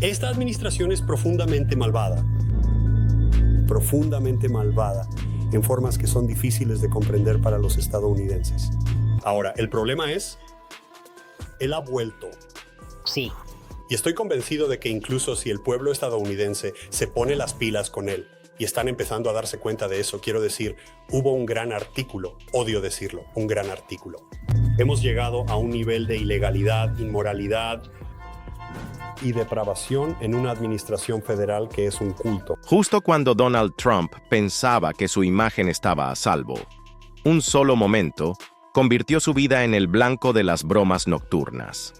Esta administración es profundamente malvada en formas que son difíciles de comprender para los estadounidenses. Ahora, el problema es, él ha vuelto. Sí. Y estoy convencido de que incluso si el pueblo estadounidense se pone las pilas con él, y están empezando a darse cuenta de eso, quiero decir, hubo un gran artículo, odio decirlo, un gran artículo. Hemos llegado a un nivel de ilegalidad, inmoralidad y depravación en una administración federal que es un culto. Justo cuando Donald Trump pensaba que su imagen estaba a salvo, un solo momento convirtió su vida en el blanco de las bromas nocturnas.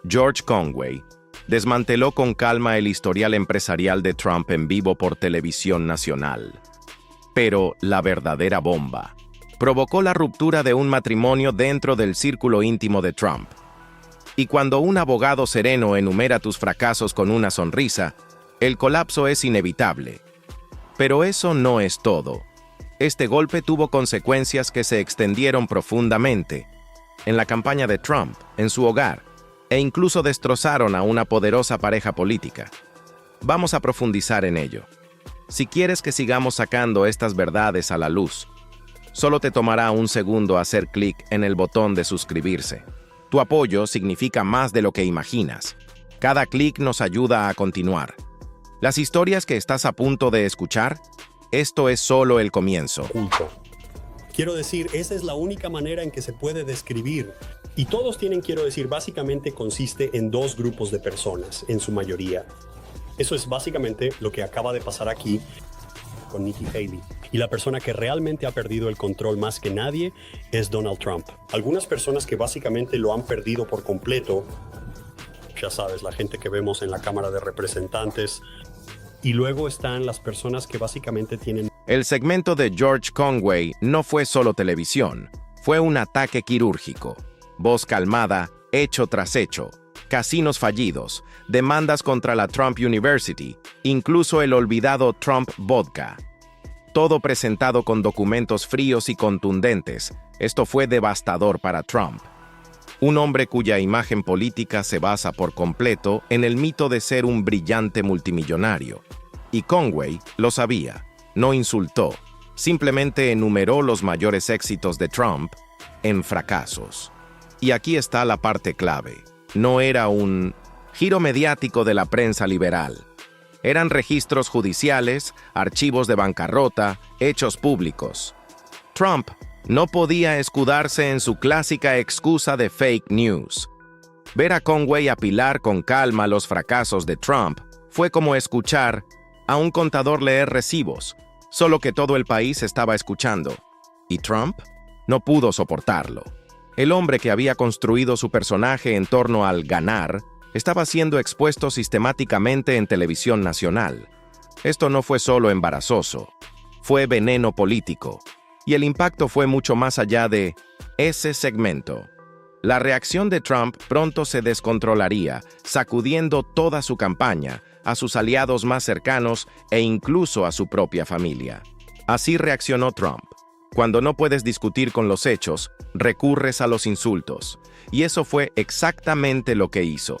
George Conway desmanteló con calma el historial empresarial de Trump en vivo por televisión nacional. Pero la verdadera bomba provocó la ruptura de un matrimonio dentro del círculo íntimo de Trump. Y cuando un abogado sereno enumera tus fracasos con una sonrisa, el colapso es inevitable. Pero eso no es todo. Este golpe tuvo consecuencias que se extendieron profundamente en la campaña de Trump, en su hogar, e incluso destrozaron a una poderosa pareja política. Vamos a profundizar en ello. Si quieres que sigamos sacando estas verdades a la luz, solo te tomará un segundo hacer clic en el botón de suscribirse. Tu apoyo significa más de lo que imaginas. Cada clic nos ayuda a continuar. Las historias que estás a punto de escuchar, esto es solo el comienzo. Culto. Quiero decir, esa es la única manera en que se puede describir. Y todos tienen, quiero decir, básicamente consiste en dos grupos de personas, en su mayoría. Eso es básicamente lo que acaba de pasar aquí con Nikki Haley. Y la persona que realmente ha perdido el control más que nadie es Donald Trump. Algunas personas que básicamente lo han perdido por completo, ya sabes, la gente que vemos en la Cámara de Representantes, y luego están las personas que básicamente tienen... El segmento de George Conway no fue solo televisión, fue un ataque quirúrgico. Voz calmada, hecho tras hecho, casinos fallidos, demandas contra la Trump University, incluso el olvidado Trump Vodka. Todo presentado con documentos fríos y contundentes. Esto fue devastador para Trump. Un hombre cuya imagen política se basa por completo en el mito de ser un brillante multimillonario. Y Conway lo sabía, no insultó, simplemente enumeró los mayores éxitos de Trump en fracasos. Y aquí está la parte clave. No era un giro mediático de la prensa liberal. Eran registros judiciales, archivos de bancarrota, hechos públicos. Trump no podía escudarse en su clásica excusa de fake news. Ver a Conway apilar con calma los fracasos de Trump fue como escuchar a un contador leer recibos, solo que todo el país estaba escuchando. Y Trump no pudo soportarlo. El hombre que había construido su personaje en torno al ganar estaba siendo expuesto sistemáticamente en televisión nacional. Esto no fue solo embarazoso, fue veneno político. Y el impacto fue mucho más allá de ese segmento. La reacción de Trump pronto se descontrolaría, sacudiendo toda su campaña, a sus aliados más cercanos e incluso a su propia familia. Así reaccionó Trump. Cuando no puedes discutir con los hechos, recurres a los insultos. Y eso fue exactamente lo que hizo.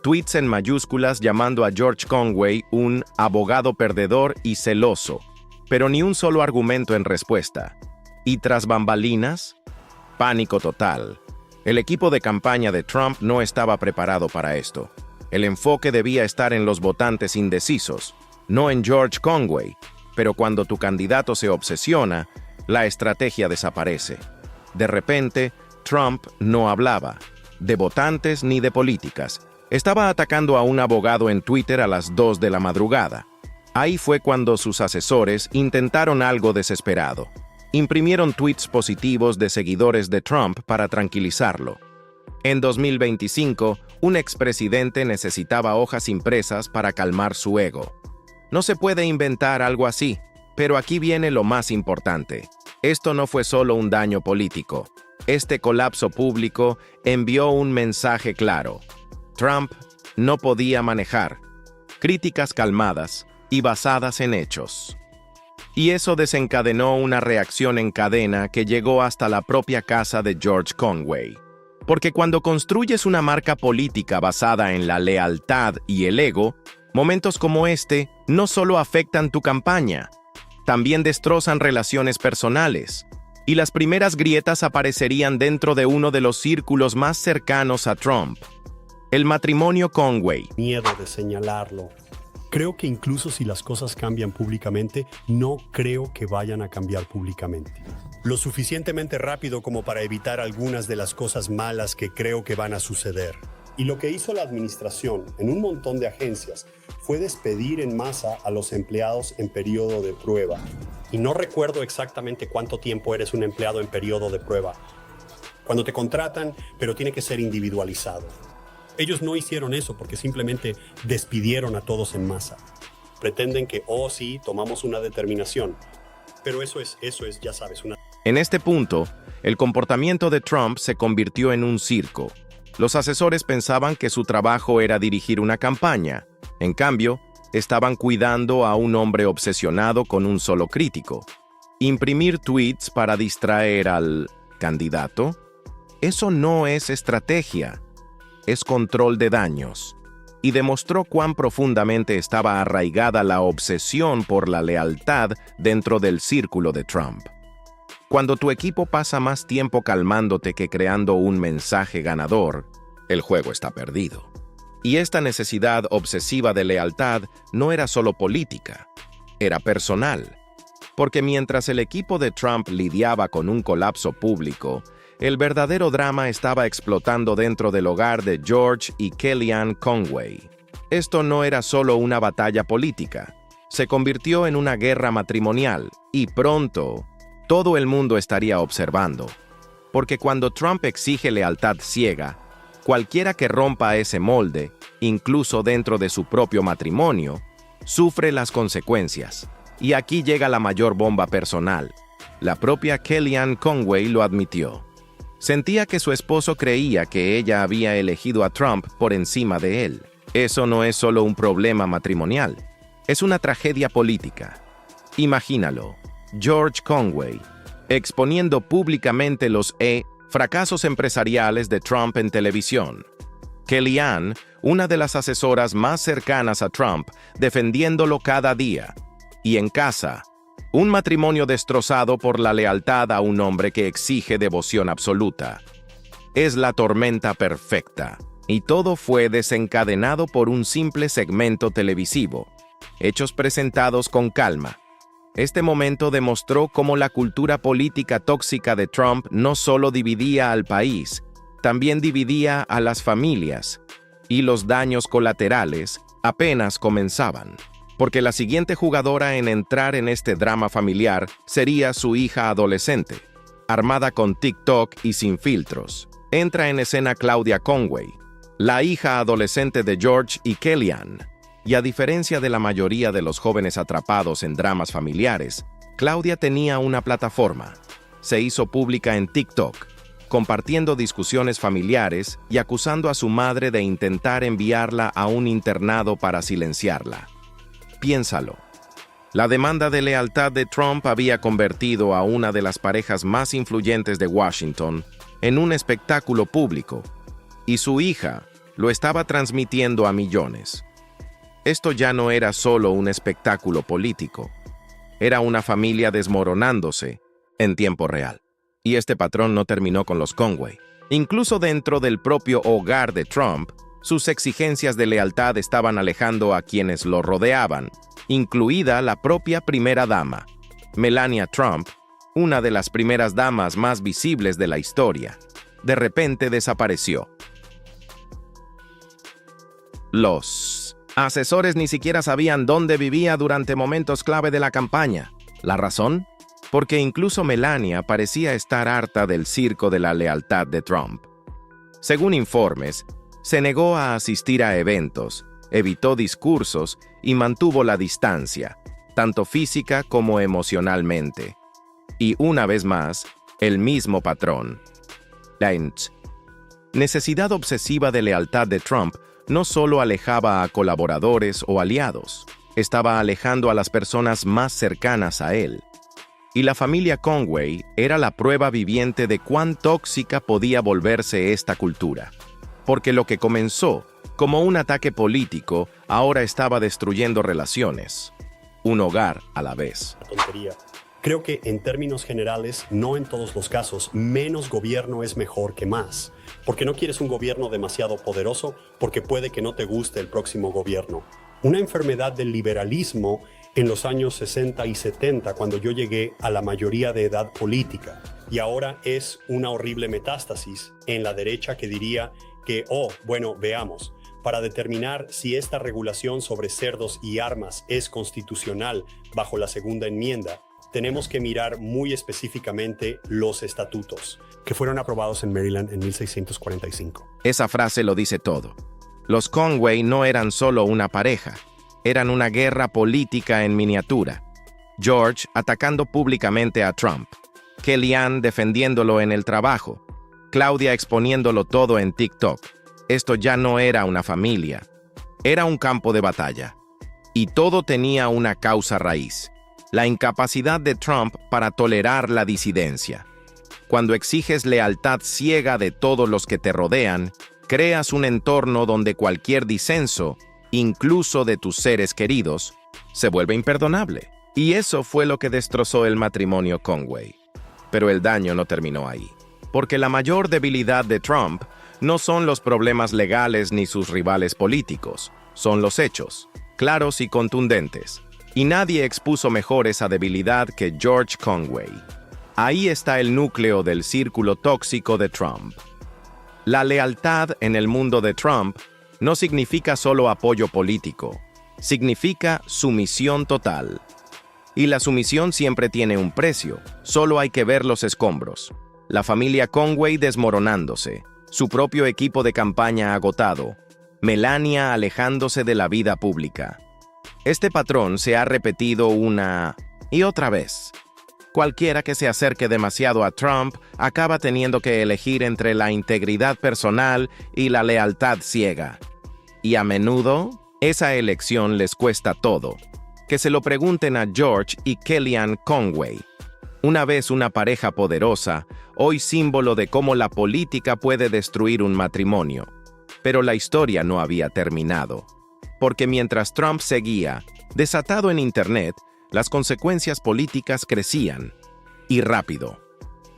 Tweets en mayúsculas llamando a George Conway un abogado perdedor y celoso, pero ni un solo argumento en respuesta. Y tras bambalinas, pánico total. El equipo de campaña de Trump no estaba preparado para esto. El enfoque debía estar en los votantes indecisos, no en George Conway. Pero cuando tu candidato se obsesiona, la estrategia desaparece. De repente, Trump no hablaba de votantes ni de políticas. Estaba atacando a un abogado en Twitter a las 2 de la madrugada. Ahí fue cuando sus asesores intentaron algo desesperado. Imprimieron tweets positivos de seguidores de Trump para tranquilizarlo. En 2025, un expresidente necesitaba hojas impresas para calmar su ego. No se puede inventar algo así, pero aquí viene lo más importante. Esto no fue solo un daño político. Este colapso público envió un mensaje claro. Trump no podía manejar. Críticas calmadas y basadas en hechos. Y eso desencadenó una reacción en cadena que llegó hasta la propia casa de George Conway. Porque cuando construyes una marca política basada en la lealtad y el ego, momentos como este no solo afectan tu campaña, también destrozan relaciones personales. Y las primeras grietas aparecerían dentro de uno de los círculos más cercanos a Trump, el matrimonio Conway. Miedo de señalarlo. Creo que incluso si las cosas cambian públicamente, no creo que vayan a cambiar públicamente. Lo suficientemente rápido como para evitar algunas de las cosas malas que creo que van a suceder. Y lo que hizo la administración en un montón de agencias fue despedir en masa a los empleados en periodo de prueba. Y no recuerdo exactamente cuánto tiempo eres un empleado en periodo de prueba. Cuando te contratan, pero tiene que ser individualizado. Ellos no hicieron eso porque simplemente despidieron a todos en masa. Pretenden que, sí, tomamos una determinación. Pero eso es, ya sabes, una... En este punto, el comportamiento de Trump se convirtió en un circo. Los asesores pensaban que su trabajo era dirigir una campaña. En cambio, estaban cuidando a un hombre obsesionado con un solo crítico. Imprimir tweets para distraer al candidato. Eso no es estrategia, es control de daños. Y demostró cuán profundamente estaba arraigada la obsesión por la lealtad dentro del círculo de Trump. Cuando tu equipo pasa más tiempo calmándote que creando un mensaje ganador, el juego está perdido. Y esta necesidad obsesiva de lealtad no era solo política, era personal. Porque mientras el equipo de Trump lidiaba con un colapso público, el verdadero drama estaba explotando dentro del hogar de George y Kellyanne Conway. Esto no era solo una batalla política, se convirtió en una guerra matrimonial y pronto todo el mundo estaría observando. Porque cuando Trump exige lealtad ciega, cualquiera que rompa ese molde, incluso dentro de su propio matrimonio, sufre las consecuencias. Y aquí llega la mayor bomba personal. La propia Kellyanne Conway lo admitió. Sentía que su esposo creía que ella había elegido a Trump por encima de él. Eso no es solo un problema matrimonial, es una tragedia política. Imagínalo, George Conway, exponiendo públicamente los fracasos empresariales de Trump en televisión. Kellyanne, una de las asesoras más cercanas a Trump, defendiéndolo cada día. Y en casa, un matrimonio destrozado por la lealtad a un hombre que exige devoción absoluta. Es la tormenta perfecta, y todo fue desencadenado por un simple segmento televisivo. Hechos presentados con calma. Este momento demostró cómo la cultura política tóxica de Trump no solo dividía al país, también dividía a las familias, y los daños colaterales apenas comenzaban. Porque la siguiente jugadora en entrar en este drama familiar sería su hija adolescente, armada con TikTok y sin filtros. Entra en escena Claudia Conway, la hija adolescente de George y Kellyanne. Y a diferencia de la mayoría de los jóvenes atrapados en dramas familiares, Claudia tenía una plataforma. Se hizo pública en TikTok, compartiendo discusiones familiares y acusando a su madre de intentar enviarla a un internado para silenciarla. Piénsalo. La demanda de lealtad de Trump había convertido a una de las parejas más influyentes de Washington en un espectáculo público, y su hija lo estaba transmitiendo a millones. Esto ya no era solo un espectáculo político, era una familia desmoronándose en tiempo real. Y este patrón no terminó con los Conway. Incluso dentro del propio hogar de Trump, sus exigencias de lealtad estaban alejando a quienes lo rodeaban, incluida la propia primera dama, Melania Trump, una de las primeras damas más visibles de la historia. De repente desapareció. Los asesores ni siquiera sabían dónde vivía durante momentos clave de la campaña. ¿La razón? Porque incluso Melania parecía estar harta del circo de la lealtad de Trump. Según informes, se negó a asistir a eventos, evitó discursos y mantuvo la distancia, tanto física como emocionalmente. Y una vez más, el mismo patrón. La necesidad obsesiva de lealtad de Trump no solo alejaba a colaboradores o aliados, estaba alejando a las personas más cercanas a él. Y la familia Conway era la prueba viviente de cuán tóxica podía volverse esta cultura. Porque lo que comenzó como un ataque político ahora estaba destruyendo relaciones, un hogar a la vez. Tontería. Creo que en términos generales, no en todos los casos, menos gobierno es mejor que más. Porque no quieres un gobierno demasiado poderoso, porque puede que no te guste el próximo gobierno. Una enfermedad del liberalismo en los años 60 y 70, cuando yo llegué a la mayoría de edad política. Y ahora es una horrible metástasis en la derecha que diría que, veamos, para determinar si esta regulación sobre cerdos y armas es constitucional bajo la segunda enmienda, tenemos que mirar muy específicamente los estatutos, que fueron aprobados en Maryland en 1645. Esa frase lo dice todo. Los Conway no eran solo una pareja, eran una guerra política en miniatura. George atacando públicamente a Trump, Kellyanne defendiéndolo en el trabajo, Claudia exponiéndolo todo en TikTok. Esto ya no era una familia, era un campo de batalla. Y todo tenía una causa raíz: la incapacidad de Trump para tolerar la disidencia. Cuando exiges lealtad ciega de todos los que te rodean, creas un entorno donde cualquier disenso, incluso de tus seres queridos, se vuelve imperdonable. Y eso fue lo que destrozó el matrimonio Conway. Pero el daño no terminó ahí. Porque la mayor debilidad de Trump no son los problemas legales ni sus rivales políticos, son los hechos, claros y contundentes. Y nadie expuso mejor esa debilidad que George Conway. Ahí está el núcleo del círculo tóxico de Trump. La lealtad en el mundo de Trump no significa solo apoyo político, significa sumisión total. Y la sumisión siempre tiene un precio, solo hay que ver los escombros. La familia Conway desmoronándose, su propio equipo de campaña agotado, Melania alejándose de la vida pública. Este patrón se ha repetido una y otra vez. Cualquiera que se acerque demasiado a Trump acaba teniendo que elegir entre la integridad personal y la lealtad ciega. Y a menudo, esa elección les cuesta todo. Que se lo pregunten a George y Kellyanne Conway. Una vez una pareja poderosa, hoy símbolo de cómo la política puede destruir un matrimonio. Pero la historia no había terminado. Porque mientras Trump seguía, desatado en Internet, las consecuencias políticas crecían, y rápido.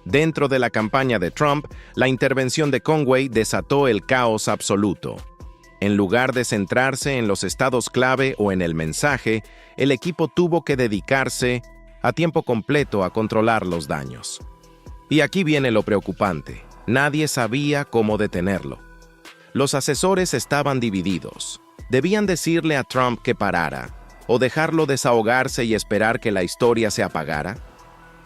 Dentro de la campaña de Trump, la intervención de Conway desató el caos absoluto. En lugar de centrarse en los estados clave o en el mensaje, el equipo tuvo que dedicarse a tiempo completo a controlar los daños. Y aquí viene lo preocupante: nadie sabía cómo detenerlo. Los asesores estaban divididos. Debían decirle a Trump que parara, o dejarlo desahogarse y esperar que la historia se apagara.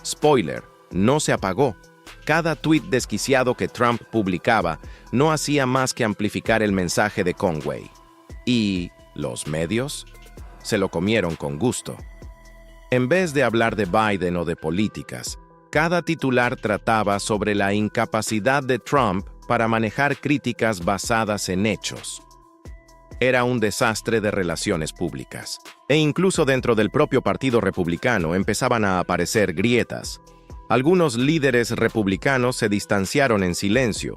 Spoiler, no se apagó. Cada tuit desquiciado que Trump publicaba no hacía más que amplificar el mensaje de Conway. Y los medios se lo comieron con gusto. En vez de hablar de Biden o de políticas, cada titular trataba sobre la incapacidad de Trump para manejar críticas basadas en hechos. Era un desastre de relaciones públicas. E incluso dentro del propio Partido Republicano empezaban a aparecer grietas. Algunos líderes republicanos se distanciaron en silencio.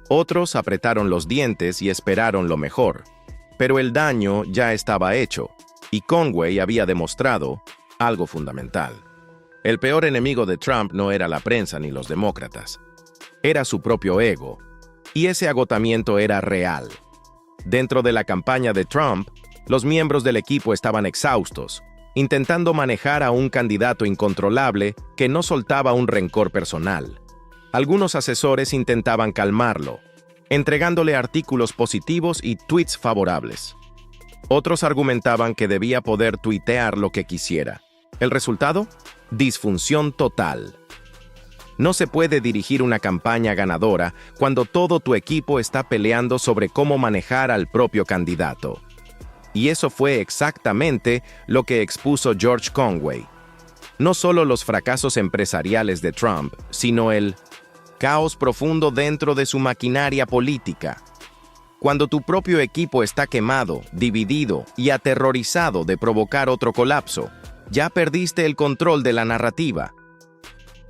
Otros apretaron los dientes y esperaron lo mejor. Pero el daño ya estaba hecho, y Conway había demostrado algo fundamental. El peor enemigo de Trump no era la prensa ni los demócratas. Era su propio ego. Y ese agotamiento era real. Dentro de la campaña de Trump, los miembros del equipo estaban exhaustos, intentando manejar a un candidato incontrolable que no soltaba un rencor personal. Algunos asesores intentaban calmarlo, entregándole artículos positivos y tweets favorables. Otros argumentaban que debía poder tuitear lo que quisiera. ¿El resultado? Disfunción total. No se puede dirigir una campaña ganadora cuando todo tu equipo está peleando sobre cómo manejar al propio candidato. Y eso fue exactamente lo que expuso George Conway. No solo los fracasos empresariales de Trump, sino el caos profundo dentro de su maquinaria política. Cuando tu propio equipo está quemado, dividido y aterrorizado de provocar otro colapso, ya perdiste el control de la narrativa.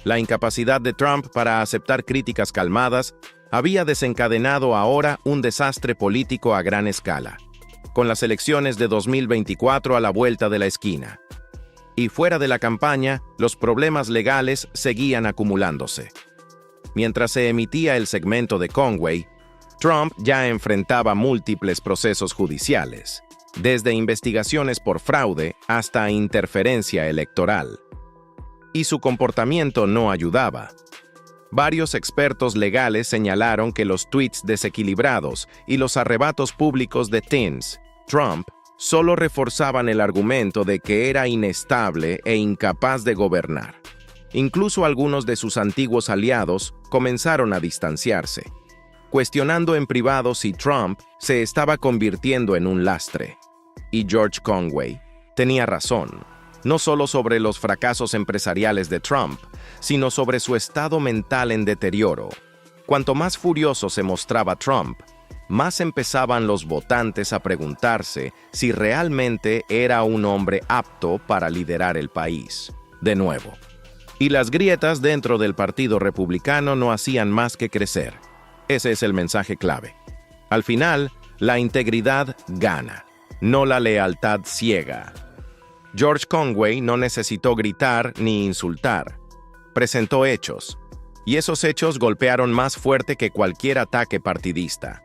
La incapacidad de Trump para aceptar críticas calmadas había desencadenado ahora un desastre político a gran escala, con las elecciones de 2024 a la vuelta de la esquina. Y fuera de la campaña, los problemas legales seguían acumulándose. Mientras se emitía el segmento de Conway, Trump ya enfrentaba múltiples procesos judiciales, desde investigaciones por fraude hasta interferencia electoral. Y su comportamiento no ayudaba. Varios expertos legales señalaron que los tweets desequilibrados y los arrebatos públicos de Trump solo reforzaban el argumento de que era inestable e incapaz de gobernar. Incluso algunos de sus antiguos aliados comenzaron a distanciarse, cuestionando en privado si Trump se estaba convirtiendo en un lastre. Y George Conway tenía razón, no solo sobre los fracasos empresariales de Trump, sino sobre su estado mental en deterioro. Cuanto más furioso se mostraba Trump, más empezaban los votantes a preguntarse si realmente era un hombre apto para liderar el país, de nuevo. Y las grietas dentro del Partido Republicano no hacían más que crecer. Ese es el mensaje clave. Al final, la integridad gana, no la lealtad ciega. George Conway no necesitó gritar ni insultar. Presentó hechos, y esos hechos golpearon más fuerte que cualquier ataque partidista.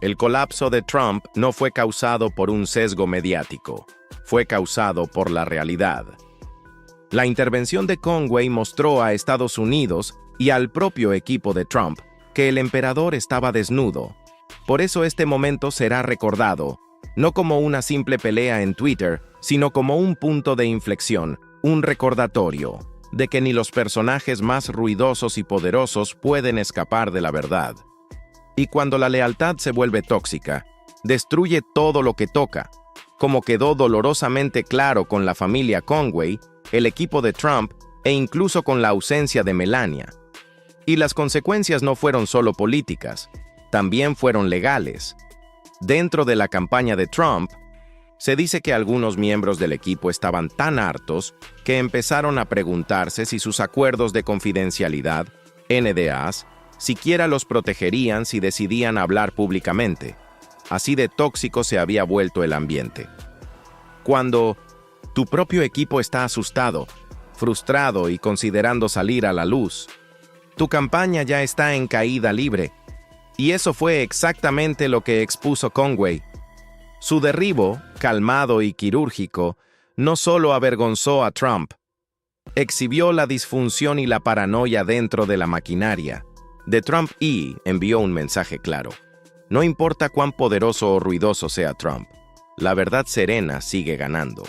El colapso de Trump no fue causado por un sesgo mediático, fue causado por la realidad. La intervención de Conway mostró a Estados Unidos y al propio equipo de Trump que el emperador estaba desnudo. Por eso este momento será recordado, no como una simple pelea en Twitter, sino como un punto de inflexión, un recordatorio de que ni los personajes más ruidosos y poderosos pueden escapar de la verdad. Y cuando la lealtad se vuelve tóxica, destruye todo lo que toca, como quedó dolorosamente claro con la familia Conway, el equipo de Trump e incluso con la ausencia de Melania. Y las consecuencias no fueron solo políticas, también fueron legales. Dentro de la campaña de Trump, se dice que algunos miembros del equipo estaban tan hartos que empezaron a preguntarse si sus acuerdos de confidencialidad, NDAs, siquiera los protegerían si decidían hablar públicamente. Así de tóxico se había vuelto el ambiente. Cuando tu propio equipo está asustado, frustrado y considerando salir a la luz, tu campaña ya está en caída libre. Y eso fue exactamente lo que expuso Conway. Su derribo, calmado y quirúrgico, no solo avergonzó a Trump, exhibió la disfunción y la paranoia dentro de la maquinaria de Trump y envió un mensaje claro. No importa cuán poderoso o ruidoso sea Trump, la verdad serena sigue ganando.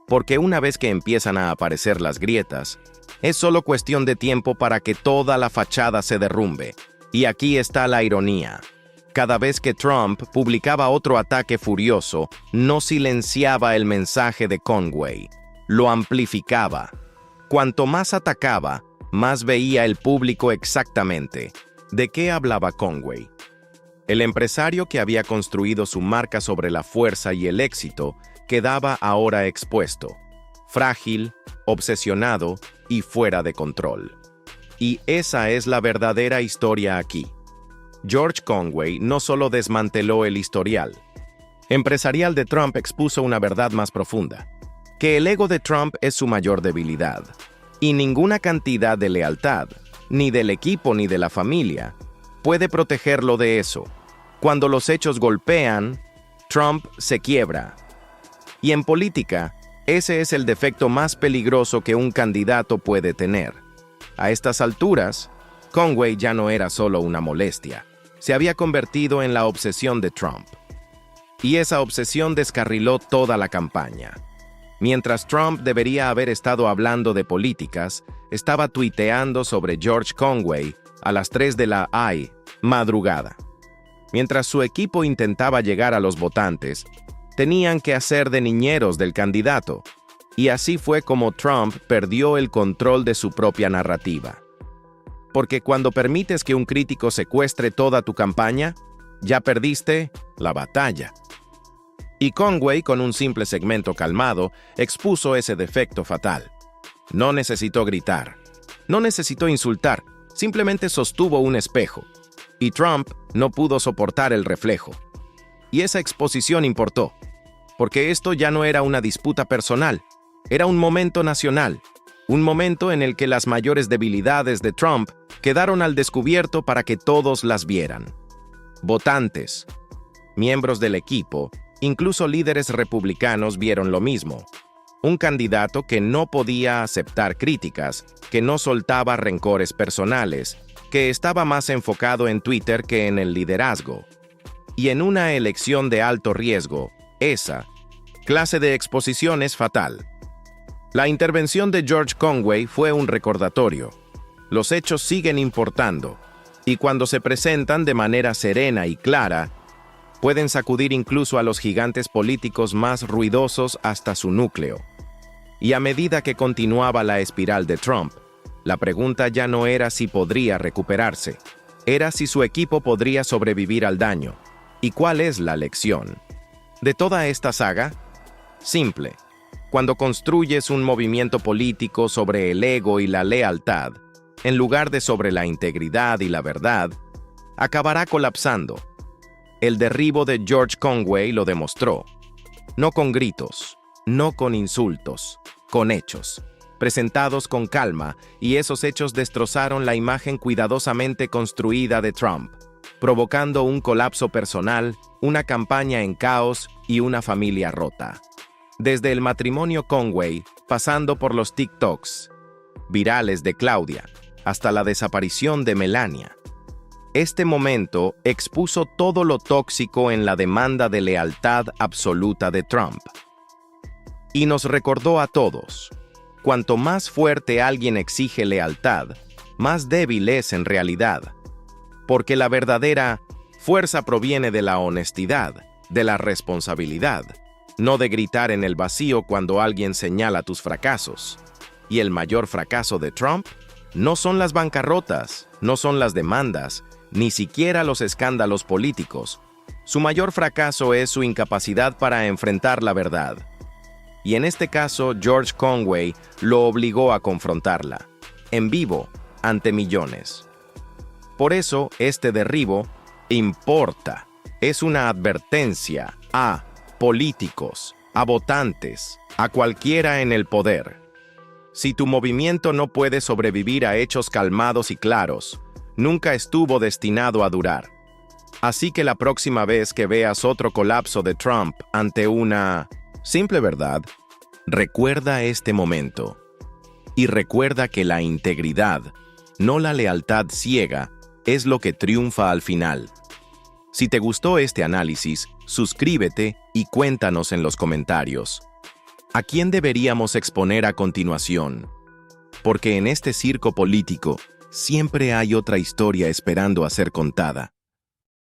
Porque una vez que empiezan a aparecer las grietas, es solo cuestión de tiempo para que toda la fachada se derrumbe. Y aquí está la ironía. Cada vez que Trump publicaba otro ataque furioso, no silenciaba el mensaje de Conway, lo amplificaba. Cuanto más atacaba, más veía el público exactamente de qué hablaba Conway. El empresario que había construido su marca sobre la fuerza y el éxito quedaba ahora expuesto, frágil, obsesionado y fuera de control. Y esa es la verdadera historia aquí. George Conway no solo desmanteló el historial empresarial de Trump, expuso una verdad más profunda, que el ego de Trump es su mayor debilidad, y ninguna cantidad de lealtad, ni del equipo ni de la familia, puede protegerlo de eso. Cuando los hechos golpean, Trump se quiebra. Y en política, ese es el defecto más peligroso que un candidato puede tener. A estas alturas, Conway ya no era solo una molestia, se había convertido en la obsesión de Trump. Y esa obsesión descarriló toda la campaña. Mientras Trump debería haber estado hablando de políticas, estaba tuiteando sobre George Conway a las 3 de la madrugada. Mientras su equipo intentaba llegar a los votantes, tenían que hacer de niñeros del candidato. Y así fue como Trump perdió el control de su propia narrativa. Porque cuando permites que un crítico secuestre toda tu campaña, ya perdiste la batalla. Y Conway, con un simple segmento calmado, expuso ese defecto fatal. No necesitó gritar, No necesitó insultar, simplemente sostuvo un espejo. Y Trump no pudo soportar el reflejo. Y esa exposición importó, porque esto ya no era una disputa personal, era un momento nacional, un momento en el que las mayores debilidades de Trump quedaron al descubierto para que todos las vieran. Votantes, miembros del equipo, incluso líderes republicanos vieron lo mismo. Un candidato que no podía aceptar críticas, que no soltaba rencores personales, que estaba más enfocado en Twitter que en el liderazgo. Y en una elección de alto riesgo, esa clase de exposición es fatal. La intervención de George Conway fue un recordatorio. Los hechos siguen importando, y cuando se presentan de manera serena y clara, pueden sacudir incluso a los gigantes políticos más ruidosos hasta su núcleo. Y a medida que continuaba la espiral de Trump, la pregunta ya no era si podría recuperarse, era si su equipo podría sobrevivir al daño. ¿Y cuál es la lección de toda esta saga? Simple. Cuando construyes un movimiento político sobre el ego y la lealtad, en lugar de sobre la integridad y la verdad, acabará colapsando. El derribo de George Conway lo demostró. No con gritos, no con insultos, con hechos, presentados con calma, y esos hechos destrozaron la imagen cuidadosamente construida de Trump, provocando un colapso personal, una campaña en caos y una familia rota. Desde el matrimonio Conway, pasando por los TikToks virales de Claudia, hasta la desaparición de Melania. Este momento expuso todo lo tóxico en la demanda de lealtad absoluta de Trump. Y nos recordó a todos, cuanto más fuerte alguien exige lealtad, más débil es en realidad. Porque la verdadera fuerza proviene de la honestidad, de la responsabilidad, no de gritar en el vacío cuando alguien señala tus fracasos. Y el mayor fracaso de Trump no son las bancarrotas, no son las demandas, ni siquiera los escándalos políticos. Su mayor fracaso es su incapacidad para enfrentar la verdad. Y en este caso, George Conway lo obligó a confrontarla, en vivo, ante millones. Por eso, este derribo importa. Es una advertencia a políticos, a votantes, a cualquiera en el poder. Si tu movimiento no puede sobrevivir a hechos calmados y claros, nunca estuvo destinado a durar. Así que la próxima vez que veas otro colapso de Trump ante una simple verdad, recuerda este momento. Y recuerda que la integridad, no la lealtad ciega, es lo que triunfa al final. Si te gustó este análisis, suscríbete y cuéntanos en los comentarios. ¿A quién deberíamos exponer a continuación? Porque en este circo político siempre hay otra historia esperando a ser contada.